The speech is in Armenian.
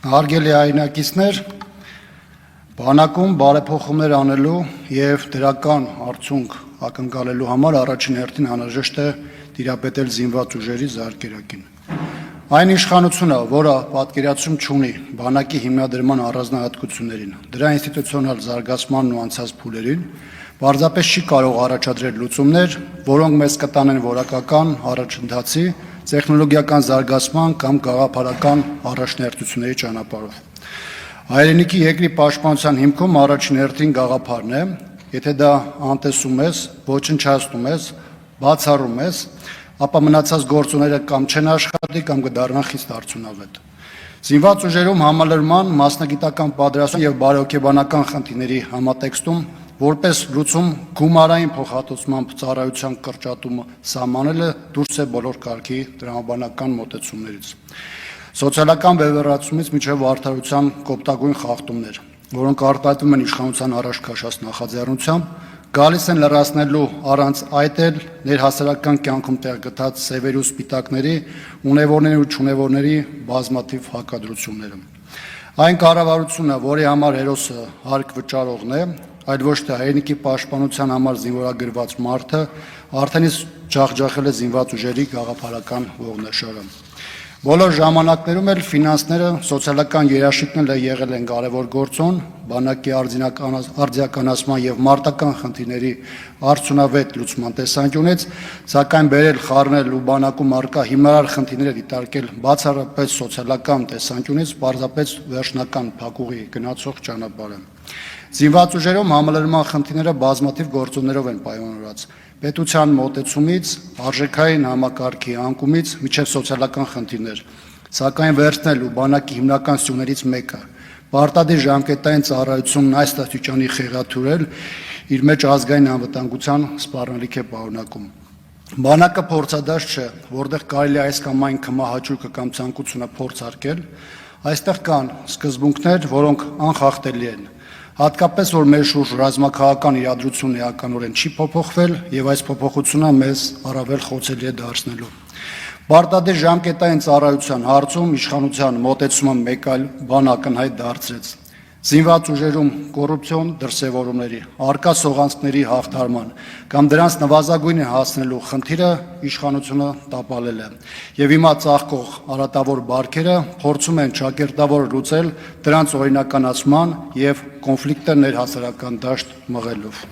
Հարգելի հայրենակիցներ, բանակում բարեփոխումներ անելու եւ դրական արդյունք ակնկալելու համար առաջին հերթին անհրաժեշտ է տիրապետել զինված ուժերի զարգերակին։ Այն իշխանությունը, որը պատկերացում չունի բանակի հիմնադրման առանձնահատկություններին, դրա ինստիտուցիոնալ զարգացմանն ու անցած փուլերին, պարզապես չի կարող առաջադրել լուծումներ, որոնք մեզ կտանեն որակական առաջընթացի, տեխնոլոգիական զարգացման կամ գաղափարական առաջնահերթությունների ճանապարհով։ Հայրենիքի երկրի պաշտպանության հիմքում առաջին հերթին գաղափարն է, եթե դա անտեսում ես, ոչնչացնում ես, բացառում ես, ապա մնացած գործոնները կամ չեն աշխատի, կամ կդառնան խիստ արդյունավետ։ Զինված ուժերում համալրման, մասնագիտական պատրաստման եւ բարոյական խնդիրների համատեքստում որպես լուծում գումարային փոխհատուցման ծառայության կրճատումը սահմանելը դուրս է բոլոր կարգի տրամաբանական մոտեցումներից։ Սոցիալական բևեռացումից մինչև արդարության կոպտագույն խախտումներ, որոնք արտահայտվում են իշխանության առաջ քաշած նախաձեռնությամբ, գալիս են լրացնելու առանց այդ էլ ներհասարական կյանքում տեղ գտած սևերի ու սպիտակների, ունևորների ու չունևորների բազմաթիվ հակադրությունները։ Այն կառավարությունը, որի համար հերոսը հարկ վճարողն է, այլ ոչ թե հայրենիքի պաշտպանության համար զինվորագրված մարդը, արդեն իսկ ջախջախել է զինված ուժերի գաղափարական ողնաշարը։ Բոլոր ժամանակներում էլ ֆինանսները, սոցիալական երաշխիքները եղել են կարևոր գործոն, բանակի արդիականացման եւ մարտական խնդիրների արդյունավետ լուծման տեսանկյունից, սակայն բերել, խառնել ու բանակում առկա հիմնարար խնդիրները դիտարկել բացառապես սոցիալական տեսանկյունից պարզապես վերջնական փակուղի գնացող ճանապարհ է։ Զինված ուժերում համալրման խնդիրները բազմաթիվ գործոններով են պայմանավորված։ Պետության մոտեցումից, արժեքային համակարգի անկումից մինչև սոցիալական խնդիրներ, սակայն վերցնել ու բանակի հիմնական սյուներից մեկը պարտադիր ժամկետային ծառայությունն այս աստիճանի խեղաթյուրել իր մեջ ազգային անվտանգության սպառնալիք է պարունակում։ Բանակը փորձադաշտ չէ, որտեղ կարելի է այս կամ այն քմահաճույքը կամ ցանկությունը փորձարկել, այստեղ կան սկզբունքներ, որոնք անխախտելի են։ Հատկապես, որ մեր շուրջ ռազմաքաղաքական իրադրությունն էականորեն չի փոփոխվել եւ այս փոփոխությունը մեզ առավել խոցելի է դարձնելու։ Պարտադիր ժամկետային ծառայության հարցում իշխանության մոտեցումը մեկ այլ բան ակնհայտ դարձրեց։ Զինված ուժերում կոռուպցիոն դրսևորումների, արկա սողանցքների հաղթարման կամ դրանց նվազագույնը հասնելու խնդիրը իշխանությունը տապալել է եւ հիմա ծաղկող արատավոր բարքերը փորձում են ճակերտավոր լուծել դրանց օրինականացման եւ կոնֆլիկտը ներհասարական դաշտ մղելով։